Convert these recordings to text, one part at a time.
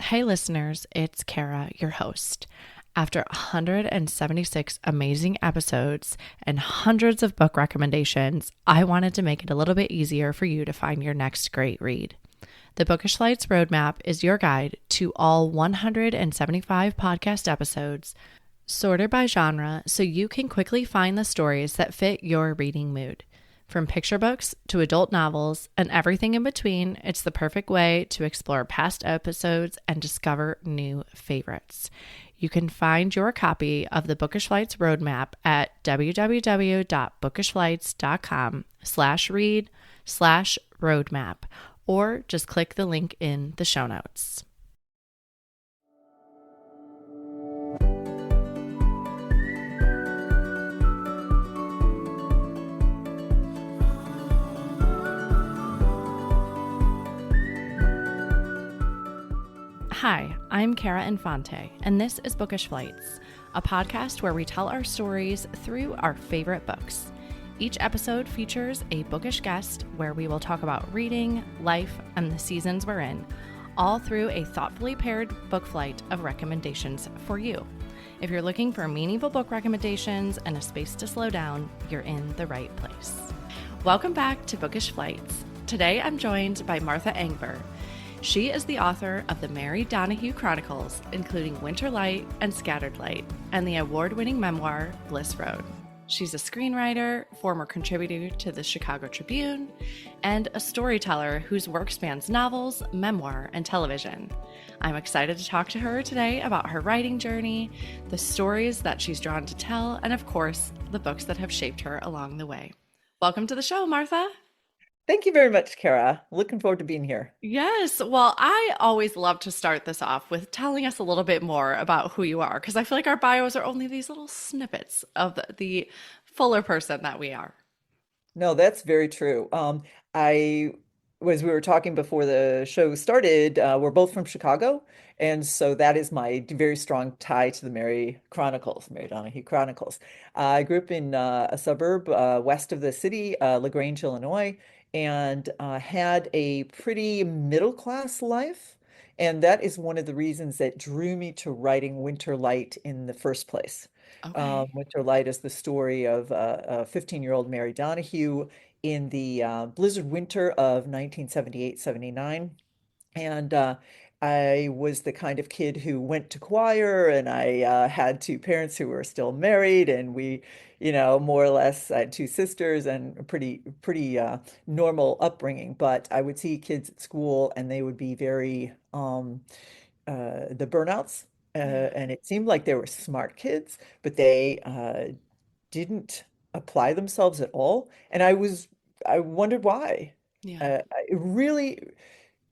Hey, listeners, it's Kara, your host. After 176 amazing episodes and hundreds of book recommendations, I wanted to make it a little bit easier for you to find your next great read. The Bookish Lights Roadmap is your guide to all 175 podcast episodes, sorted by genre so you can quickly find the stories that fit your reading mood. From picture books to adult novels and everything in between, it's the perfect way to explore past episodes and discover new favorites. You can find your copy of the Bookish Lights Roadmap at www.bookishlights.com/read/roadmap, or just click the link in the show notes. Hi, I'm Kara Infante, and this is Bookish Flights, a podcast where we tell our stories through our favorite books. Each episode features a bookish guest where we will talk about reading, life, and the seasons we're in, all through a thoughtfully paired book flight of recommendations for you. If you're looking for meaningful book recommendations and a space to slow down, you're in the right place. Welcome back to Bookish Flights. Today I'm joined by Martha Engber. She is the author of the Mary Donahue Chronicles, including Winter Light and Scattered Light, and the award-winning memoir, Bliss Road. She's a screenwriter, former contributor to the Chicago Tribune, and a storyteller whose work spans novels, memoir, and television. I'm excited to talk to her today about her writing journey, the stories that she's drawn to tell, and of course, the books that have shaped her along the way. Welcome to the show, Martha. Thank you very much, Kara. Looking forward to being here. Yes. Well, I always love to start this off with telling us a little bit more about who you are, because I feel like our bios are only these little snippets of the fuller person that we are. No, that's very true. I, as we were talking before the show started, we're both from Chicago, and so that is my very strong tie to the Mary Chronicles, Mary Donahue Chronicles. I grew up in a suburb west of the city, LaGrange, Illinois, and had a pretty middle class life. And that is one of the reasons that drew me to writing Winter Light in the first place. Okay. Winter Light is the story of a 15-year-old Mary Donahue in the blizzard winter of 1978-79. And I was the kind of kid who went to choir, and I had two parents who were still married, and we, more or less, I had two sisters and a pretty normal upbringing. But I would see kids at school, and they would be very the burnouts, Yeah. and it seemed like they were smart kids, but they didn't apply themselves at all, and I wondered why. Yeah. Uh, I really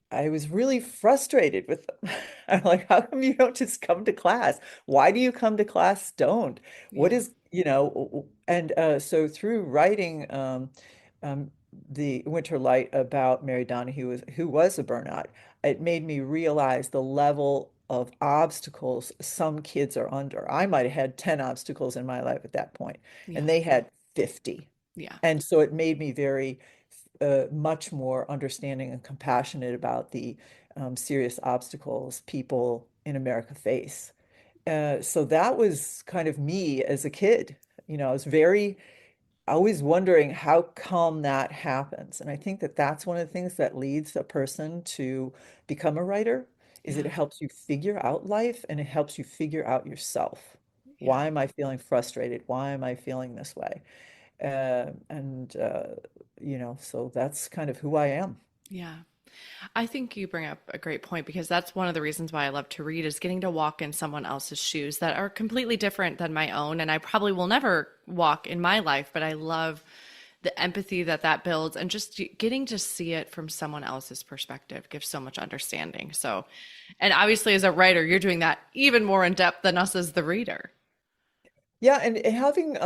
I was really frustrated with them. I'm like, how come you don't just come to class? Why do you come to class stoned? What Yeah. is, and so through writing um, the Winter Light about Mary Donahue, who was a burnout, it made me realize the level of obstacles some kids are under. I might have had 10 obstacles in my life at that point, and Yeah. they had 50. Yeah. And so it made me very much more understanding and compassionate about the serious obstacles people in America face. So that was kind of me as a kid. I was very always wondering how come that happens. And I think that that's one of the things that leads a person to become a writer is it Yeah. helps you figure out life and it helps you figure out yourself. Yeah. Why am I feeling frustrated? Why am I feeling this way? And so that's kind of who I am. Yeah. I think you bring up a great point because that's one of the reasons why I love to read is getting to walk in someone else's shoes that are completely different than my own. And I probably will never walk in my life, but I love the empathy that that builds and just getting to see it from someone else's perspective gives so much understanding. So, and obviously as a writer, you're doing that even more in depth than us as the reader. Yeah, and having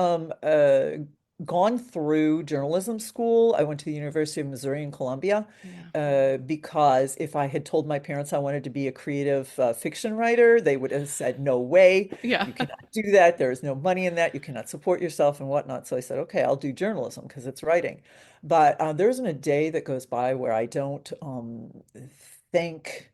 gone through journalism school, I went to the University of Missouri in Columbia Yeah. because if I had told my parents I wanted to be a creative fiction writer, they would have said, "No way, Yeah. you cannot do that. There is no money in that. You cannot support yourself and whatnot." So I said, "Okay, I'll do journalism because it's writing." But there isn't a day that goes by where I don't thank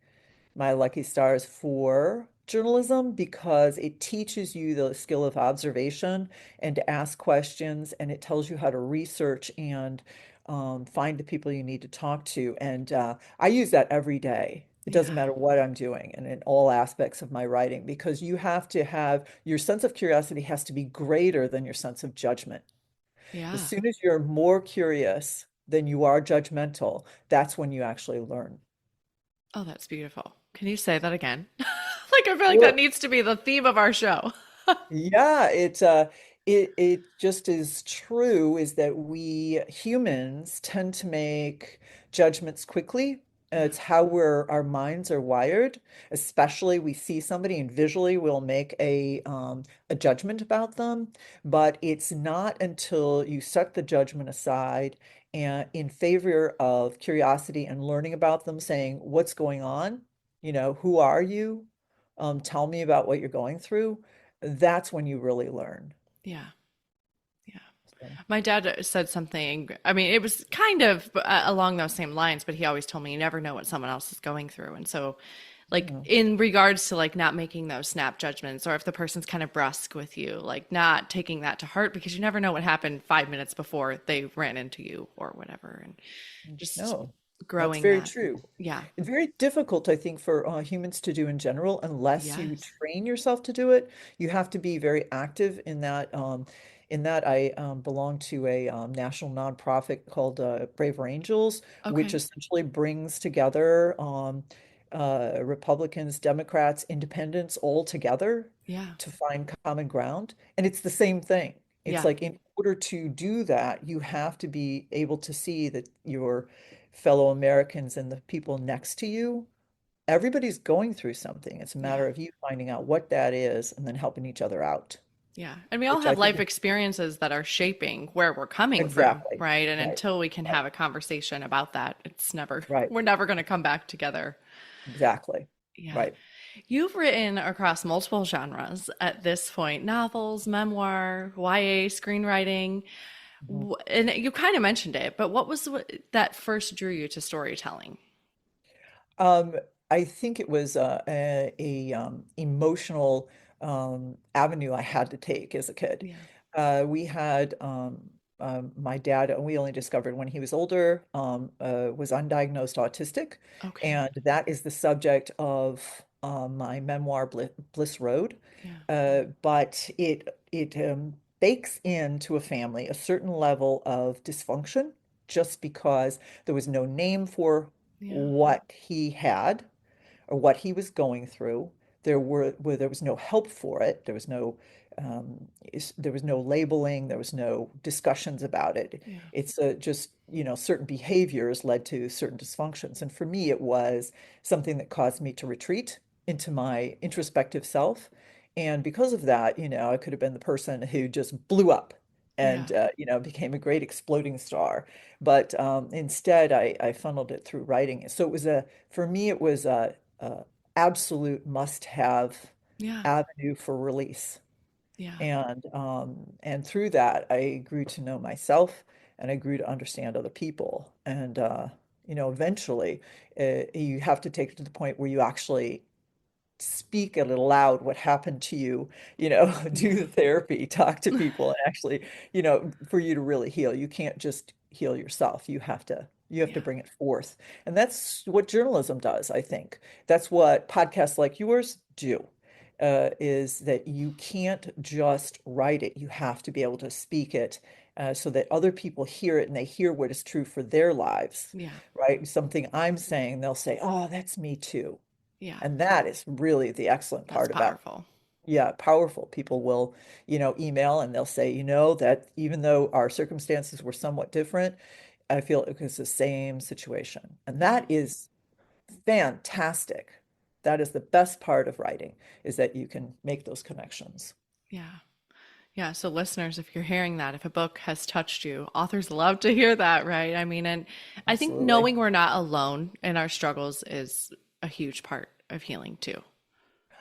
my lucky stars for journalism because it teaches you the skill of observation and to ask questions, and it tells you how to research and find the people you need to talk to. And I use that every day. It doesn't Yeah. matter what I'm doing and in all aspects of my writing because you have to have your sense of curiosity has to be greater than your sense of judgment. As Yeah. soon as you're more curious than you are judgmental, that's when you actually learn. Oh, that's beautiful. Can you say that again? Like, I feel like that Sure. needs to be the theme of our show. Yeah, it just is true is that we humans tend to make judgments quickly. Yeah. It's how our minds are wired. Especially we see somebody and visually we'll make a judgment about them, but it's not until you set the judgment aside and in favor of curiosity and learning about them, saying, what's going on? Who are you? Tell me about what you're going through. That's when you really learn. Yeah. Yeah. So, My dad said something, I mean, it was kind of along those same lines, but he always told me you never know what someone else is going through. And so, like, yeah. in regards to like not making those snap judgments, or if the person's kind of brusque with you, like not taking that to heart because you never know what happened 5 minutes before they ran into you or whatever. And just No, that's growing very that. true. Yeah. It's very difficult, I think, for humans to do in general, unless you Yes. train yourself to do it. You have to be very active in that. I belong to a national nonprofit called Braver Angels, which Okay. essentially brings together Republicans, Democrats, independents all together Yeah. to find common ground. And it's the same thing. It's Yeah. like in order to do that, you have to be able to see that your fellow Americans and the people next to you, everybody's going through something. It's a Yeah. matter of you finding out what that is and then helping each other out, Yeah. And we all which I have think life is experiences that are shaping where we're coming from, exactly right? And right, until we can right, have a conversation about that, it's never, right, we're never going to come back together. exactly, Yeah. right. You've written across multiple genres at this point, novels, memoir, YA, screenwriting, Mhm. and you kind of mentioned it, but what was that first drew you to storytelling? Um, I think it was emotional avenue I had to take as a kid. Yeah. We had my dad, and we only discovered when he was older, was undiagnosed autistic, Okay. and that is the subject of my memoir, Bliss Road. Yeah. But it bakes into a family a certain level of dysfunction just because there was no name for Yeah. what he had or what he was going through. There was no help for it. There was no labeling. There was no discussions about it. Yeah. It's just, certain behaviors led to certain dysfunctions. And for me, it was something that caused me to retreat into my introspective self. And because of that, I could have been the person who just blew up Yeah. and, became a great exploding star. But instead, I funneled it through writing. So for me, it was a absolute must-have Yeah. avenue for release. Yeah. And through that, I grew to know myself and I grew to understand other people. And eventually, you have to take it to the point where you actually speak it aloud what happened to you, do Yeah. the therapy, talk to people, and actually, for you to really heal. You can't just heal yourself. You have to Yeah. bring it forth. And that's what journalism does, I think. That's what podcasts like yours do. Is that you can't just write it. You have to be able to speak it so that other people hear it and they hear what is true for their lives, Yeah. right? Something I'm saying, they'll say, "Oh, that's me too." Yeah. And that is really the excellent That's part about, powerful. yeah, powerful. People will, email and they'll say, that even though our circumstances were somewhat different, I feel it was the same situation. And Yeah. that is fantastic. That is the best part of writing, is that you can make those connections. Yeah. Yeah. So, listeners, if you're hearing that, if a book has touched you, authors love to hear that, right? I mean, and I think Absolutely. knowing we're not alone in our struggles is a huge part of healing too.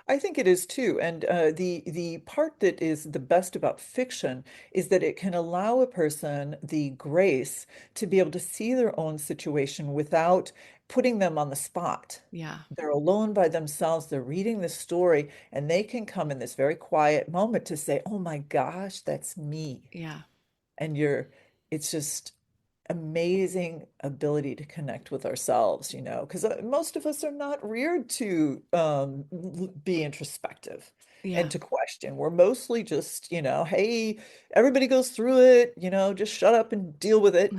I think it is too. And the part that is the best about fiction is that it can allow a person the grace to be able to see their own situation without putting them on the spot. Yeah. They're alone by themselves. They're reading the story, and they can come in this very quiet moment to say, "Oh my gosh, that's me." Yeah. And it's just amazing ability to connect with ourselves, because most of us are not reared to be introspective Yeah. and to question. We're mostly just, hey, everybody goes through it, just shut up and deal with it,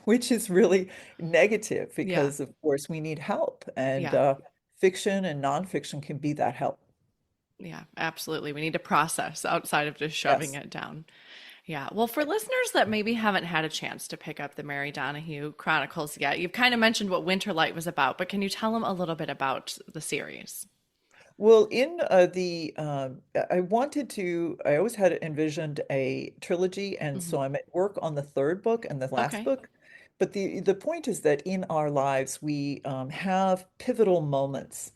which is really negative Yeah. because, of course, we need help. And Yeah. fiction and nonfiction can be that help. Yeah, absolutely. We need to process outside of just shoving Yes. it down. Yeah. Well, for listeners that maybe haven't had a chance to pick up the Mary Donahue Chronicles yet, you've kind of mentioned what Winterlight was about, but can you tell them a little bit about the series? Well, in I wanted to, I always had envisioned a trilogy, and Hmm. so I'm at work on the third book and the last Okay. book. But the point is that in our lives, we have pivotal moments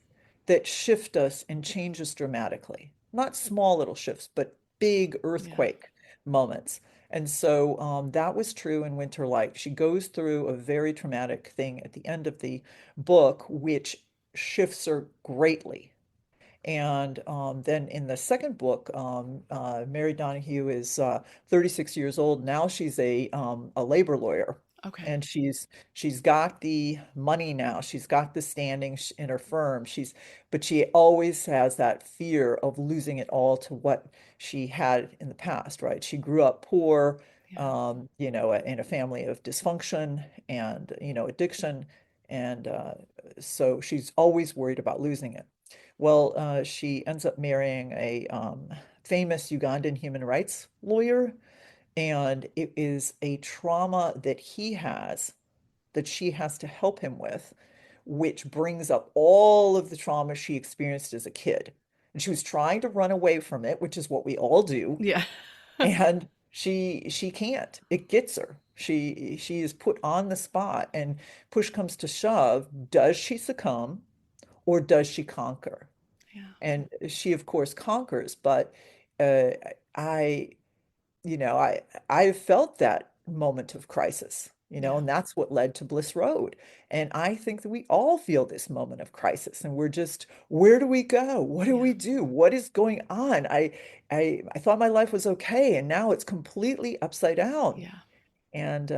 that shift us and change us dramatically. Not small little shifts, but big Yeah. earthquake moments. And so that was true in Winter Light. She goes through a very traumatic thing at the end of the book, which shifts her greatly. And then in the second book, Mary Donahue is 36 years old. Now she's a labor lawyer, Okay. and she's got the money now. She's got the standing in her firm. But she always has that fear of losing it all to what she had in the past, right? She grew up poor, Yeah. in a family of dysfunction and addiction, and so she's always worried about losing it. Well, she ends up marrying a famous Ugandan human rights lawyer, and it is a trauma that he has that she has to help him with, which brings up all of the trauma she experienced as a kid. And she was trying to run away from it, which is what we all do, Yeah. and she can't. It gets her. She is put on the spot, and push comes to shove. Does she succumb or does she conquer? Yeah. And she of course conquers, but uh, I I felt that moment of crisis, Yeah. and that's what led to Bliss Road. And I think that we all feel this moment of crisis, and we're just, where do we go? What do Yeah. we do? What is going on? I thought my life was okay, and now it's completely upside down. Yeah. And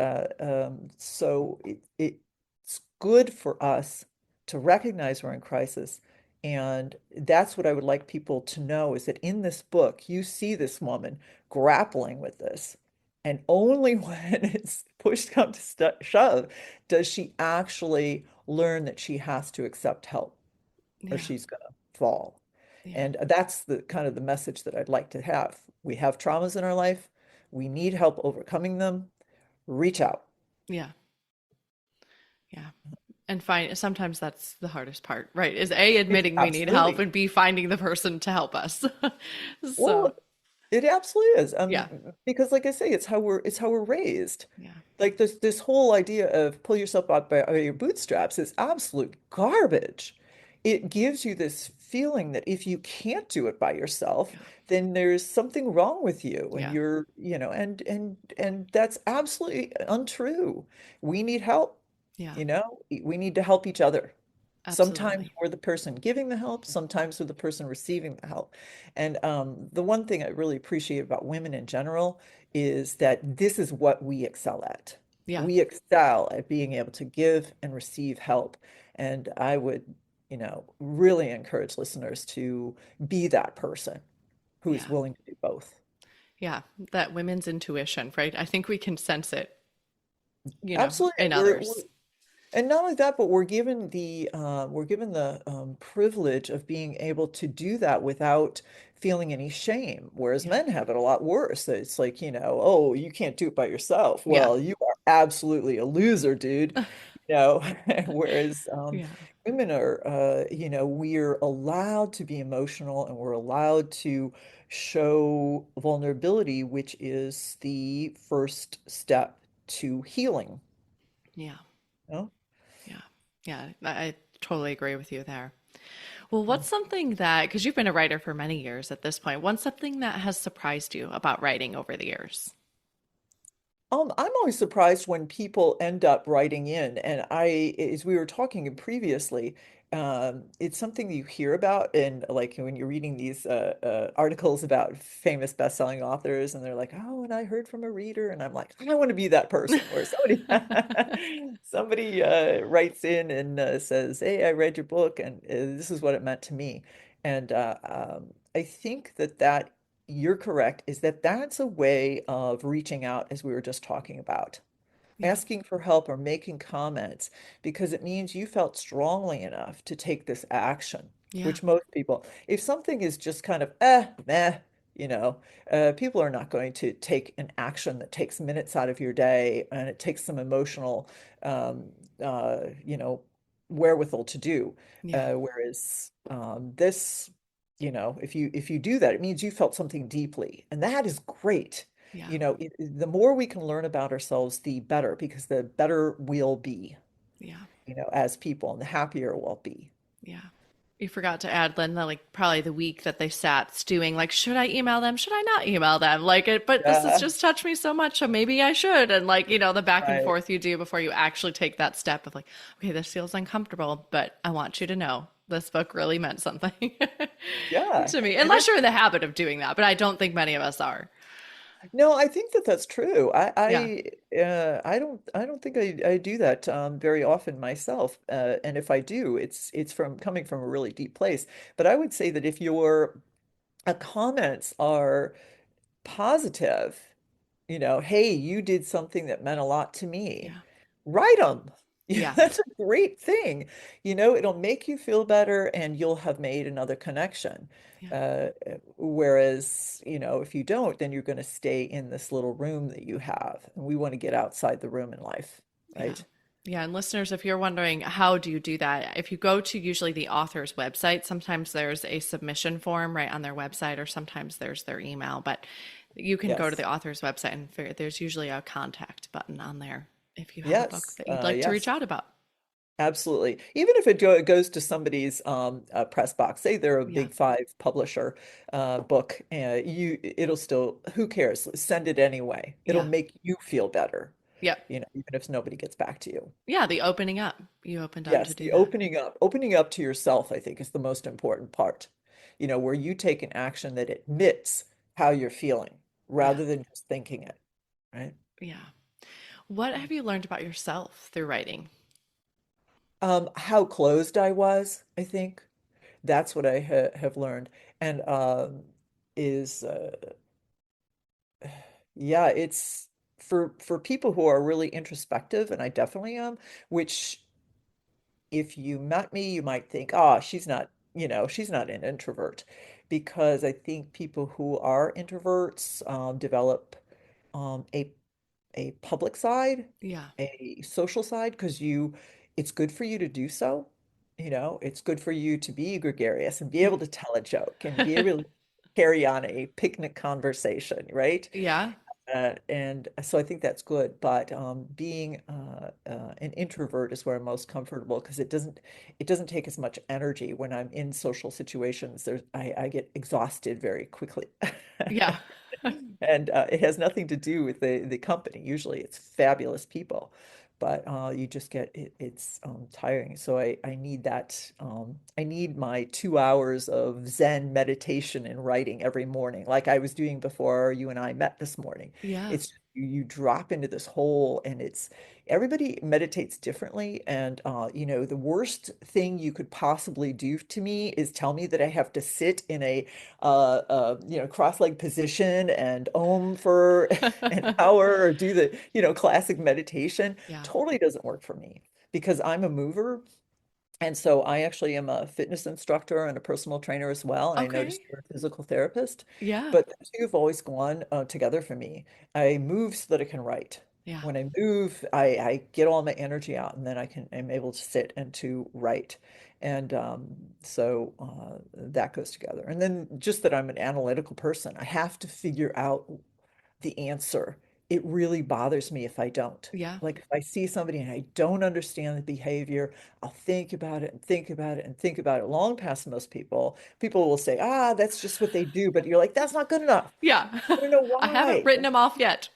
so it's good for us to recognize we're in crisis. And that's what I would like people to know, is that in this book, you see this woman grappling with this. And only when it's push come to shove does she actually learn that she has to accept help, or Yeah. she's going to fall. Yeah. And that's the kind of the message that I'd like to have. We have traumas in our life. We need help overcoming them. Reach out. Yeah. Yeah. And find sometimes that's the hardest part, right? Is A, It's admitting we need help, absolutely. and B, finding the person to help us. So, Well, it absolutely is. yeah. Because like I say, it's how we're raised. Yeah. Like this whole idea of pull yourself up by your bootstraps is absolute garbage. It gives you this feeling that if you can't do it by yourself, Yeah. then there's something wrong with you, and Yeah. and that's absolutely untrue. We need help, Yeah. we need to help each other. Sometimes Absolutely. we're the person giving the help, sometimes we're the person receiving the help. And the one thing I really appreciate about women in general is that this is what we excel at. Yeah. We excel at being able to give and receive help. And I would, really encourage listeners to be that person who is Yeah. willing to do both. Yeah. That women's intuition, right? I think we can sense it, Absolutely. in others. And not only that, but we're given the privilege of being able to do that without feeling any shame, whereas Yeah. men have it a lot worse. It's like, oh, you can't do it by yourself. Yeah. Well, you are absolutely a loser, dude. You know, whereas Yeah. women are, we're allowed to be emotional, and we're allowed to show vulnerability, which is the first step to healing. Yeah. You know? Yeah. Yeah. I totally agree with you there. Well, what's something that, because you've been a writer for many years at this point, what's something that has surprised you about writing over the years? I'm always surprised when people end up writing in, and as we were talking previously, it's something you hear about, and like when you're reading these articles about famous best-selling authors, and they're like, "Oh, and I heard from a reader," and I'm like, I want to be that person where somebody somebody writes in and says, "Hey, I read your book, and this is what it meant to me," and I think that you're correct, is that that's a way of reaching out, as we were just talking about, Yeah, asking for help or making comments, because it means you felt strongly enough to take this action, yeah, which most people, if something is just kind of, meh, you know, people are not going to take an action that takes minutes out of your day and it takes some emotional, um, you know, wherewithal to do. yeah, Whereas this, if you do that, it means you felt something deeply, and that is great. yeah, The more we can learn about ourselves, the better, because the better we'll be, yeah, as people, and the happier we'll be. yeah. You forgot to add, Linda, like probably the week that they sat stewing, like, should I email them? Should I not email them? Like it, but this has Yeah, just touched me so much, so maybe I should. And like, the back and right. forth you do before you actually take that step of like, okay, this feels uncomfortable, but I want you to know this book really meant something Yeah. to me. And Unless it, you're in the habit of doing that, but I don't think many of us are. no, I think that that's true. Yeah, I don't think I do that very often myself. And if I do, it's from coming from a really deep place. But I would say that if your comments are positive, hey, you did something that meant a lot to me. yeah, Write them. yeah, That's a great thing. It'll make you feel better and you'll have made another connection. yeah, Whereas, if you don't, then you're going to stay in this little room that you have. And we want to get outside the room in life, yeah. right? Yeah, and listeners, if you're wondering how do you do that, if you go to usually the author's website, sometimes there's a submission form right on their website, or sometimes there's their email. But you can go to Yes. the author's website and figure there's usually a contact button on there if you have a book Yes. that you'd like to reach Yes. out about. Absolutely. Even if it goes to somebody's press box, say they're a Yeah, big five publisher book, it'll still, who cares? Send it anyway. It'll yeah, make you feel better, yeah, even if nobody gets back to you. yeah. The opening up. You opened up to Yes, do the that. opening up to yourself, I think, is the most important part. Where you take an action that admits how you're feeling Yeah, rather than just thinking it, right? yeah. What have you learned about yourself through writing? How closed I was, I think. That's what I have learned. And is yeah, it's for people who are really introspective, and I definitely am, which if you met me, you might think, oh, she's not an introvert. Because I think people who are introverts develop a public side, Yeah. a social side, because it's good for you to do so. It's good for you to be gregarious and be able to tell a joke and be able to carry on a picnic conversation, right? Yeah. And so I think that's good. But being an introvert is where I'm most comfortable, because it doesn't take as much energy when I'm in social situations. I get exhausted very quickly. Yeah. And it has nothing to do with the company. Usually it's fabulous people, but you just it's tiring. So I need that. I need my 2 hours of Zen meditation and writing every morning, like I was doing before you and I met this morning. Yeah. It's you drop into this hole, and everybody meditates differently. And the worst thing you could possibly do to me is tell me that I have to sit in a cross-legged position and om for an hour, or do the, classic meditation. Yeah. Totally doesn't work for me, because I'm a mover. And so I actually am a fitness instructor and a personal trainer as well. And I noticed Okay. you're a physical therapist, Yeah. but the two have always gone together for me. I move so that I can write. Yeah. When I move, I get all my energy out, and then I'm able to sit and to write. And so that goes together. And then just that I'm an analytical person. I have to figure out the answer it really bothers me if I don't. Yeah. Like if I see somebody and I don't understand the behavior, I'll think about it and think about it and think about it long past most people. People will say, ah, that's just what they do. But you're like, that's not good enough. Yeah. I don't know I haven't why. written him off yet.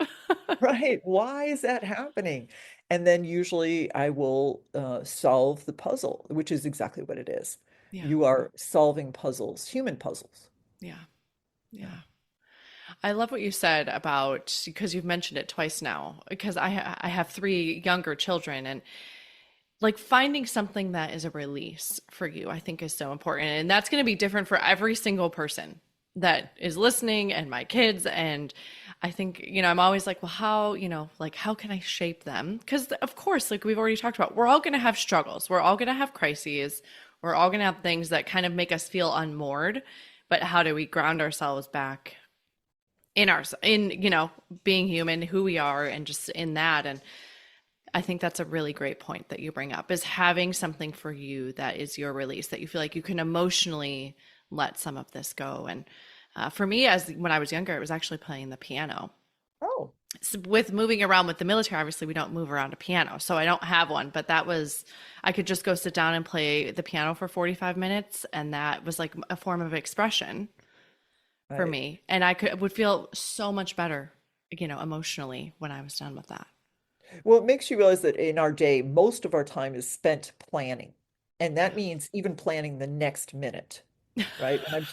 Right. Why is that happening? And then usually I will solve the puzzle, which is exactly what it is. Yeah. You are solving puzzles, human puzzles. Yeah. Yeah. Yeah. I love what you said about because you've mentioned it twice now because I have three younger children and like finding something that is a release for you I think is so important and that's going to be different for every single person that is listening and my kids and I think I'm always like well how like how can I shape them because of course like we've already talked about we're all going to have struggles we're all going to have crises we're all going to have things that kind of make us feel unmoored but how do we ground ourselves back in our in being human who we are and just in that and I think that's a really great point that you bring up is having something for you that is your release that you feel like you can emotionally let some of this go and for me as when I was younger it was actually playing the piano Oh, so with moving around with the military obviously we don't move around a piano so I don't have one but that was I could just go sit down and play the piano for 45 minutes and that was like a form of expression for right. me and would feel so much better emotionally when I was done with that. Well, it makes you realize that in our day, most of our time is spent planning. And that means even planning the next minute, right? When I'm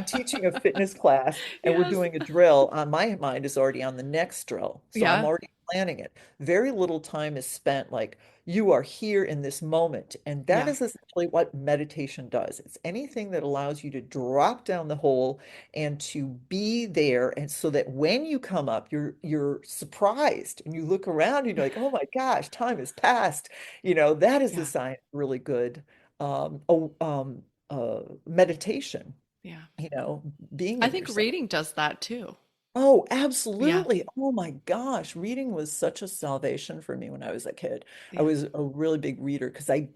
teaching a fitness class and we're Yes. doing a drill, my mind is already on the next drill. So I'm Yeah. already planning it. Very little time is spent like you are here in this moment. And that Yeah. is essentially what meditation does. It's anything that allows you to drop down the hole and to be there and so that when you come up you're surprised and you look around and you're like oh my gosh time has passed that is the Yeah. sign of really good meditation Yeah. you know being I with think yourself. reading does that too. Oh, Yeah. absolutely. Oh my gosh. Reading was such a salvation for me when I was a kid. I Yeah. was a really big reader because I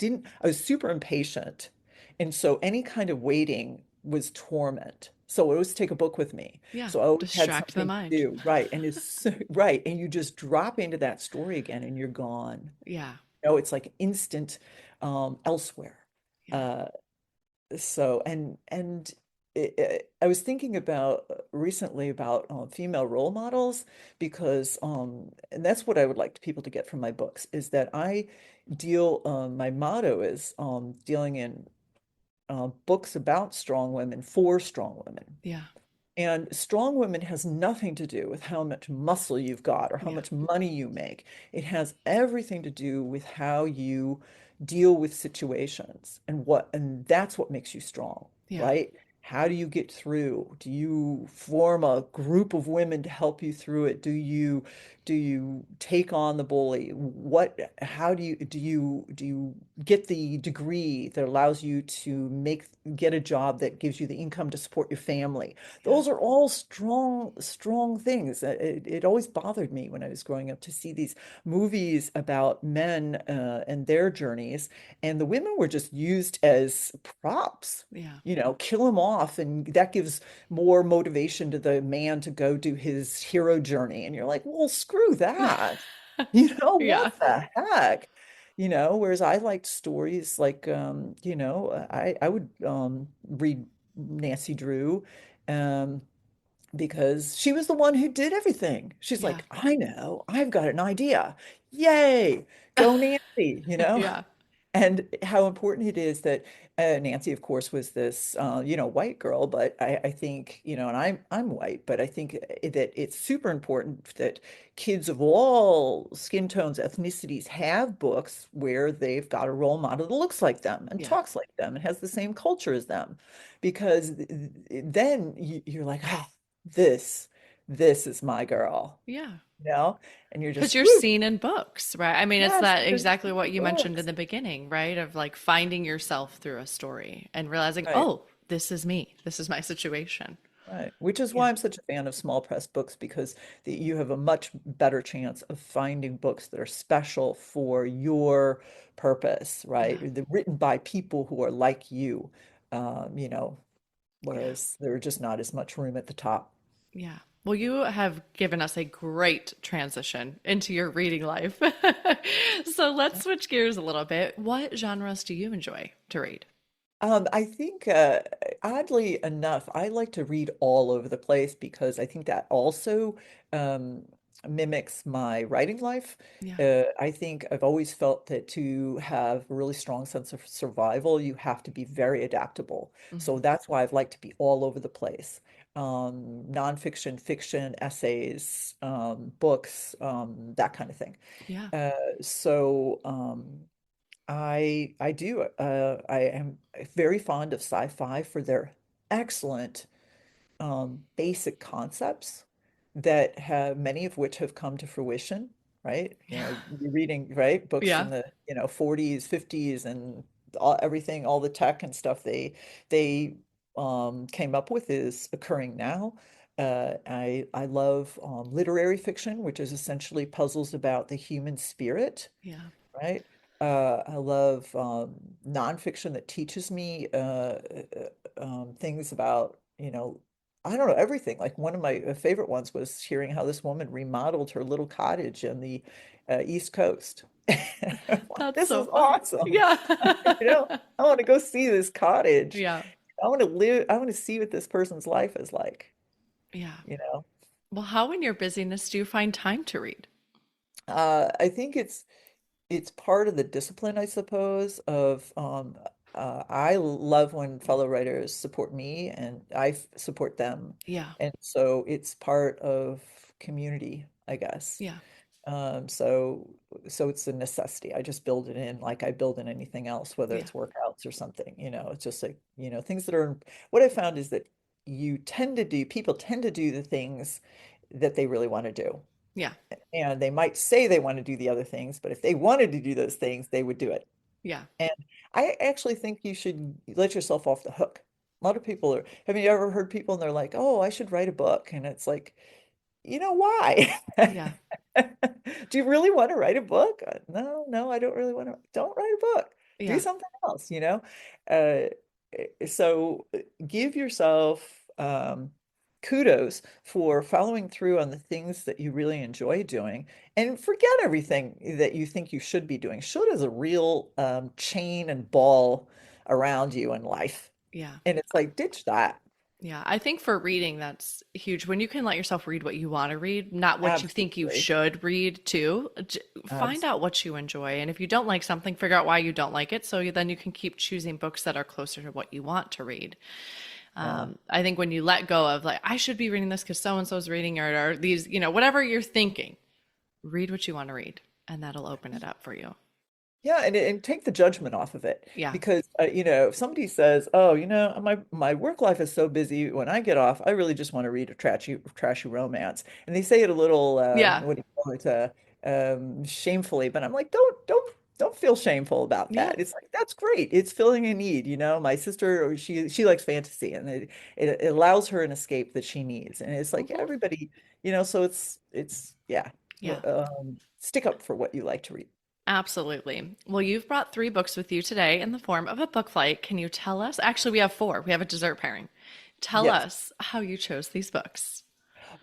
was super impatient. And so any kind of waiting was torment. So I always take a book with me. Yeah. So I always had Distract the something to mind. do. Right. And it's so, right. And you just drop into that story again and you're gone. Yeah. It's like instant elsewhere. Yeah. Uh, I was thinking about recently about female role models because and that's what I would like people to get from my books is that I deal my motto is dealing in books about strong women for strong women. Yeah. And strong women has nothing to do with how much muscle you've got or how Yeah. much money you make. It has everything to do with how you deal with situations and that's what makes you strong, Yeah. right? How do you get through? Do you form a group of women to help you through it? Do you take on the bully? How do you get the degree that allows you to get a job that gives you the income to support your family? Yeah. Those are all strong, strong things. It always bothered me when I was growing up to see these movies about men and their journeys, and the women were just used as props. Yeah. Kill him off, and that gives more motivation to the man to go do his hero journey. And you're like, well, screw that. Yeah. What the heck? Whereas I liked stories like, I would read Nancy Drew, um, because she was the one who did everything. She's Yeah. like, I know, I've got an idea. Yay, go Nancy. Yeah. And how important it is that Nancy, of course, was this, white girl, but I think, and I'm white, but I think that it's super important that kids of all skin tones, ethnicities have books where they've got a role model that looks like them and Yeah. talks like them and has the same culture as them, because then you're like, ah, this, this is my girl, Yeah. you know, and you're Because just, you're woo, seen in books, right? I mean, it's yes, that there's exactly what you mentioned in books. the beginning, right? Of like finding yourself through a story and realizing, Right. oh, this is me. This is my situation. Right. Which is Yeah. why I'm such a fan of small press books because you have a much better chance of finding books that are special for your purpose, right? Yeah. They're written by people who are like you, Yeah. whereas there are just not as much room at the top. Yeah. Well, you have given us a great transition into your reading life. So let's switch gears a little bit. What genres do you enjoy to read? I think, oddly enough, I like to read all over the place because I think that also um, mimics my writing life. Yeah. I think I've always felt that to have a really strong sense of survival, you have to be very adaptable. So Hmm. that's why I've liked to be all over the place. Nonfiction, fiction, essays, books, that kind of thing. Yeah. Uh, so I do. I am very fond of sci-fi for their excellent basic concepts that have many of which have come to fruition, right? You Yeah. know, you're reading, right, books Yeah. from the, 40s, 50s and everything, all the tech and stuff they came up with is occurring now. I love literary fiction, which is essentially puzzles about the human spirit, Yeah. right? I love nonfiction that teaches me things about, I don't know, everything. Like one of my favorite ones was hearing how this woman remodeled her little cottage in the East Coast. I'm like, That's this so is fun. awesome. Yeah. You know, I want to go see this cottage. Yeah. I want to see what this person's life is like, Yeah. you know. Well, how in your busyness do you find time to read? I think it's part of the discipline, I suppose, of I love when fellow writers support me and support them. Yeah. And so it's part of community, I guess. Yeah. So it's a necessity. I just build it in like I build in anything else, whether Yeah. it's workouts or something, it's just like, things that are what I found is that people tend to do the things that they really want to do. Yeah. And they might say they want to do the other things, but if they wanted to do those things, they would do it. Yeah. And I actually think you should let yourself off the hook. A lot of people have you ever heard people and they're like, oh, I should write a book? And it's like, why? Yeah. Do you really want to write a book? No, no, I don't really want to. Don't write a book. Do Yeah. something else. Uh, so give yourself kudos for following through on the things that you really enjoy doing and forget everything that you think you should be doing. Should is a real chain and ball around you in life. Yeah. And it's like, ditch that. Yeah, I think for reading, that's huge. When you can let yourself read what you want to read, not what you think you Absolutely. should read too. Find out what you enjoy. And if you don't like something, figure out why you don't like it. So then you can keep choosing books that are closer to what you want to read. Yeah. I think when you let go of like, I should be reading this because so and so's reading it, or these, whatever you're thinking, read what you want to read, and that'll open it up for you. Yeah, and take the judgment off of it Yeah. because if somebody says, "Oh, my work life is so busy. When I get off, I really just want to read a trashy romance," and they say it a little Yeah. what do you call it shamefully, but I'm like, don't feel shameful about Yeah. that. It's like that's great. It's filling a need. My sister, she likes fantasy, and it allows her an escape that she needs, and it's like Hmm. everybody, so it's yeah, Yeah. stick up for what you like to read. Absolutely. Well, you've brought three books with you today in the form of a book flight. Can you tell us? Actually, we have four. We have a dessert pairing. Tell Yes. us how you chose these books.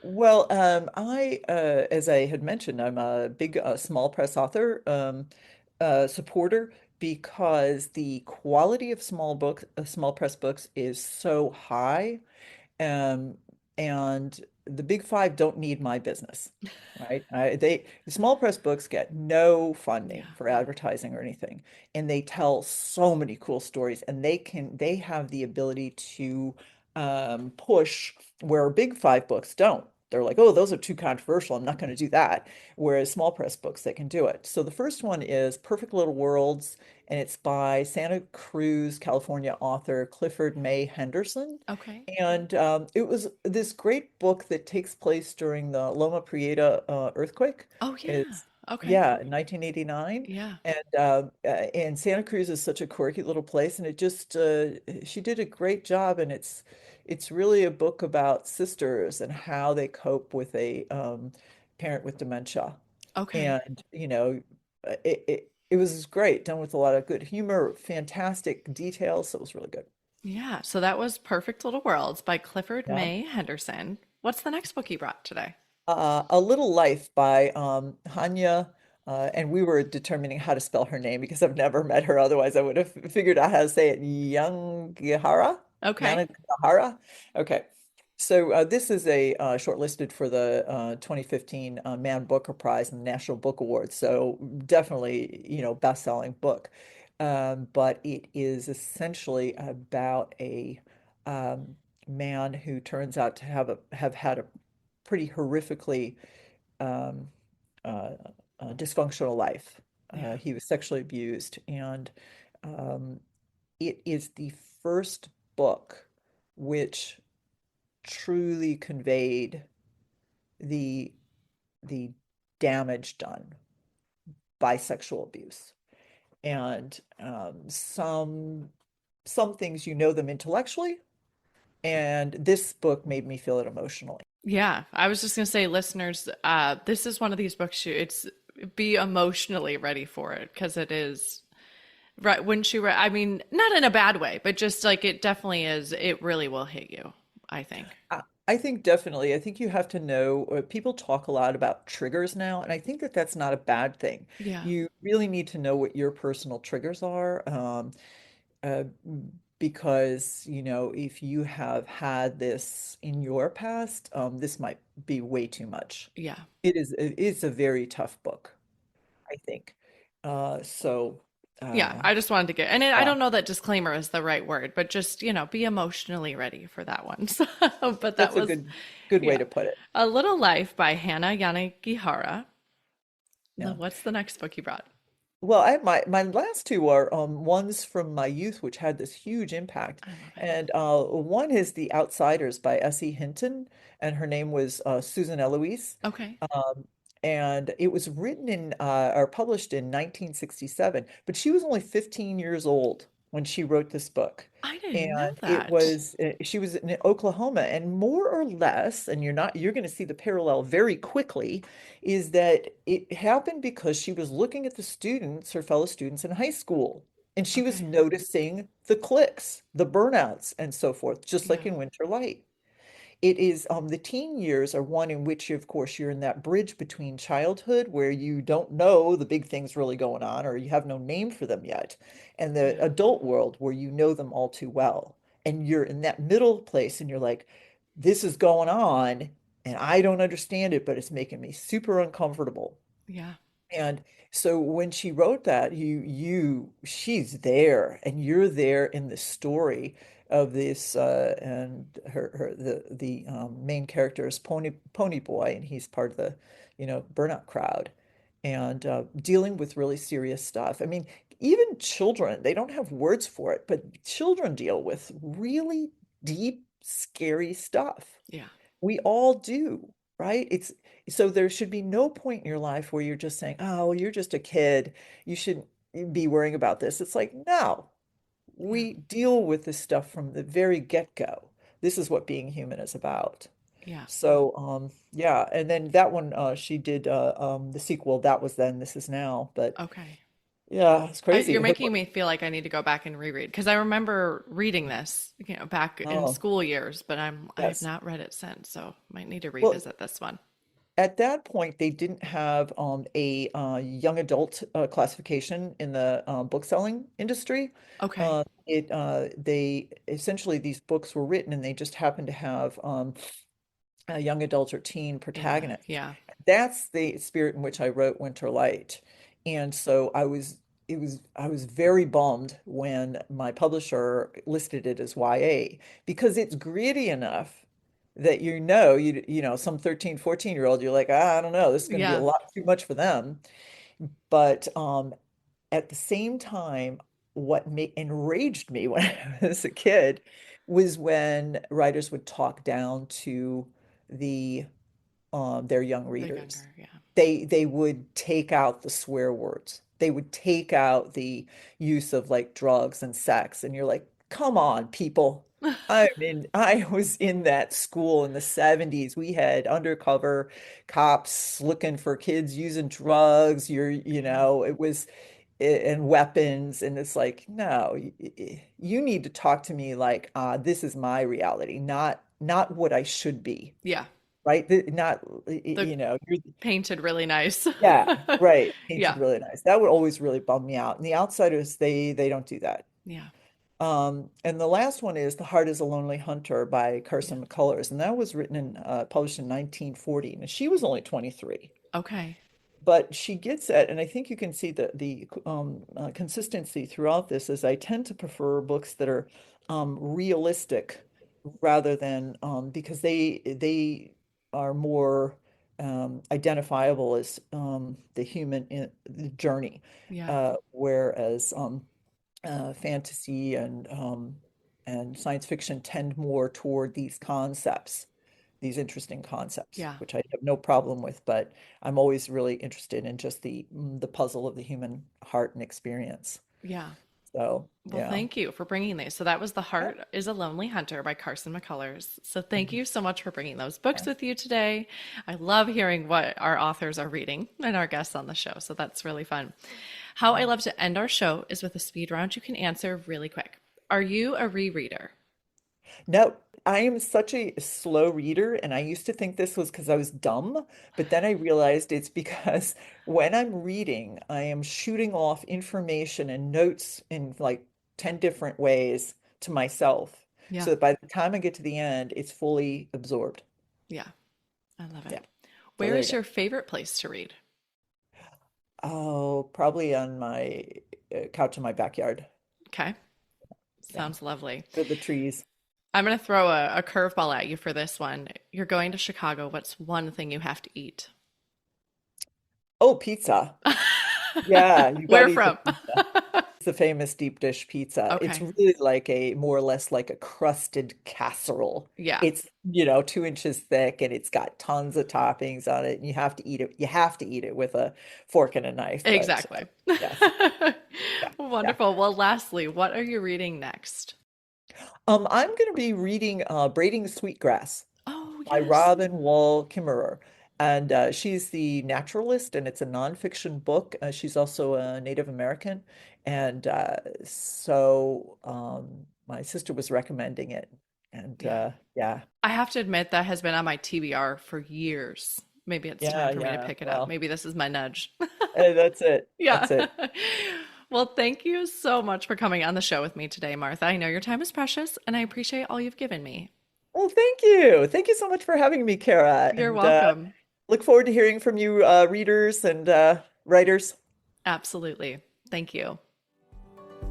Well, as I had mentioned, I'm a big small press author supporter because the quality of small press books is so high. Um, and the big five don't need my business, right? The small press books get no funding Yeah. for advertising or anything, and they tell so many cool stories, and they have the ability to push where big five books don't. They're like, oh, those are too controversial. I'm not going to do that. Whereas small press books, they can do it. So the first one is Perfect Little Worlds, and it's by Santa Cruz, California author Clifford May Henderson. Okay. And it was this great book that takes place during the Loma Prieta earthquake. Oh, yeah. It's Okay. yeah, 1989, Yeah. and Santa Cruz is such a quirky little place, and it just she did a great job, and it's really a book about sisters and how they cope with a parent with dementia, Okay. and it was great, done with a lot of good humor, fantastic details, so it was really good. Yeah. So that was Perfect Little Worlds by Clifford Yeah. May Henderson. What's the next book you brought today? A Little Life by Hanya, and we were determining how to spell her name because I've never met her. Otherwise, I would have figured out how to say it. Okay. Yanagihara. Okay. So this is a shortlisted for the 2015 Man Booker Prize and the National Book Award. So definitely, best-selling book. But it is essentially about a man who turns out to have had a pretty horrifically um, uh, dysfunctional life. Yeah. He was sexually abused, and um, it is the first book which truly conveyed the the damage done by sexual abuse. And some things you know them intellectually, and this book made me feel it emotionally. Yeah, I was just gonna say, listeners, this is one of these books it's be emotionally ready for it because it is right when she read. I mean, not in a bad way, but just like it definitely is. It really will hit you, I think. I think definitely. I think you have to know, people talk a lot about triggers now, and I think that that's not a bad thing. Yeah, You really need to know what your personal triggers are, uh, because, if you have had this in your past, this might be way too much. yeah, It's a very tough book, I think. So, yeah. uh, I just wanted to get, and I yeah, don't know that disclaimer is the right word, but just be emotionally ready for that one. So, but that that's a was, good way yeah, to put it. A Little Life by Hannah Yanagihara. Yeah. What's the next book you brought? Well, my last two are ones from my youth, which had this huge impact. I love it. And one is The Outsiders by S.E. Hinton, and her name was Susan Eloise. Okay, Um, and it was written in or published in 1967, but she was only 15 years old when she wrote this book. I didn't know And that. she was in Oklahoma, and more or less, and you're going to see the parallel very quickly, is that it happened because she was looking at the students, her fellow students in high school, and she was Okay, noticing the cliques, the burnouts, and so forth, just like yeah, in Winter Light. It is the teen years are one in which, of course, you're in that bridge between childhood where you don't know the big things really going on, or you have no name for them yet, and the yeah, adult world where you know them all too well. And you're in that middle place and you're like, this is going on, and I don't understand it, but it's making me super uncomfortable. yeah, And so when she wrote that, she's there, and you're there in the story of this, and the main character is Pony Boy, and he's part of the, burnout crowd, and dealing with really serious stuff. I mean, even children, they don't have words for it, but children deal with really deep, scary stuff. yeah, We all do, right? It's so there should be no point in your life where you're just saying, "Oh, well, you're just a kid. You shouldn't be worrying about this." It's like, no, yeah, we deal with this stuff from the very get-go. This is what being human is about. yeah. So, yeah, and then that one, she did the sequel, That Was Then, This Is Now. But Okay. yeah, it's You're crazy. making me feel like I need to go back and reread because I remember reading this, back in Oh, school years, but I have yes. not read it since, so might need to Well, revisit this one. at that point, they didn't have a young adult classification in the book selling industry. Okay. They essentially, these books were written and they just happened to have a young adult or teen In the protagonist. yeah, That's the spirit in which I wrote Winter Light. And so I was very bummed when my publisher listed it as YA because it's gritty enough that some 13, 14-year-old, you're like, I don't know, this is going to be a yeah, lot too much for them. But at the same time, what enraged me when I was a kid was when writers would talk down to the their young the readers. younger, yeah, They would take out the swear words. They would take out the use of like drugs and sex, and you're like, come on, people. I mean, I was in that school in the 70s. We had undercover cops looking for kids using drugs. yeah, It was and weapons, and it's like, no, you need to talk to me like, this is my reality, not what I should be, Yeah. right? Not, The you're, painted really nice. yeah, right. Painted Yeah. really nice. That would always really bum me out. And the outsiders, they don't do that. Yeah. And the last one is The Heart is a Lonely Hunter by Yeah. Carson McCullers, and that was written and published in 1940. And she was only 23. Okay. But she gets at, and I think you can see the consistency throughout this, is I tend to prefer books that are realistic rather than because they are more identifiable as the human the journey, Yeah. whereas fantasy and science fiction tend more toward these concepts, these interesting concepts, Yeah. which I have no problem with, but I'm always really interested in just the puzzle of the human heart and experience. Yeah. So, Well, yeah. thank you for bringing these. So that was The Yeah. Heart is a Lonely Hunter by Carson McCullers. So thank Mhm. you so much for bringing those books Yeah. with you today. I love hearing what our authors are reading and our guests on the show. So that's really fun. How I love to end our show is with a speed round you can answer really quick. Are you a rereader? No, I am such a slow reader, and I used to think this was because I was dumb, but then I realized it's because when I'm reading, I am shooting off information and notes in like 10 different ways to myself, Yeah. so that by the time I get to the end, it's fully absorbed. Yeah. I love it. Yeah. So Where there you is go. your favorite place to read? Oh, probably on my couch in my backyard. Okay. Yeah. Sounds lovely. With the trees. I'm going to throw a curveball at you for this one. You're going to Chicago. What's one thing you have to eat? Oh, pizza. Yeah, you got Where to eat the from? pizza. It's the famous deep dish pizza. It's Okay. really like a more or less like a crusted casserole. Yeah, It's, 2 inches thick, and it's got tons of toppings on it. And you have to eat it. You have to eat it with a fork and a knife. But exactly. yes, yeah, yeah. Wonderful. Well, lastly, what are you reading next? I'm going to be reading Braiding Sweetgrass Oh, by yes. Robin Wall Kimmerer. And she's the naturalist, and it's a nonfiction book. She's also a Native American. And my sister was recommending it. And Yeah. yeah, I have to admit that has been on my TBR for years. Maybe it's time yeah, for me to yeah. pick it up. Well, Maybe this is my nudge. that's it. Yeah. That's it. Well, thank you so much for coming on the show with me today, Martha. I know your time is precious, and I appreciate all you've given me. Well, thank you. Thank you so much for having me, Kara. You're And welcome. look forward to hearing from you, readers and writers. Absolutely. Thank you.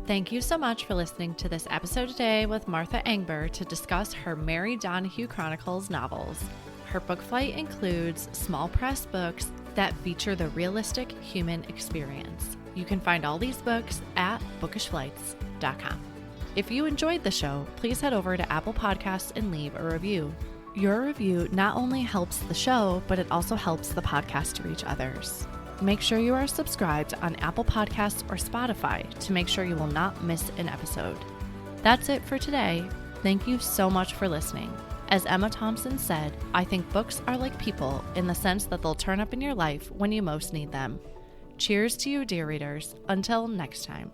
Thank you so much for listening to this episode today with Martha Engber to discuss her Mary Donahue Chronicles novels. Her book flight includes small press books that feature the realistic human experience. You can find all these books at bookishflights.com. If you enjoyed the show, please head over to Apple Podcasts and leave a review. Your review not only helps the show, but it also helps the podcast to reach others. Make sure you are subscribed on Apple Podcasts or Spotify to make sure you will not miss an episode. That's it for today. Thank you so much for listening. As Emma Thompson said, I think books are like people in the sense that they'll turn up in your life when you most need them. Cheers to you, dear readers. Until next time.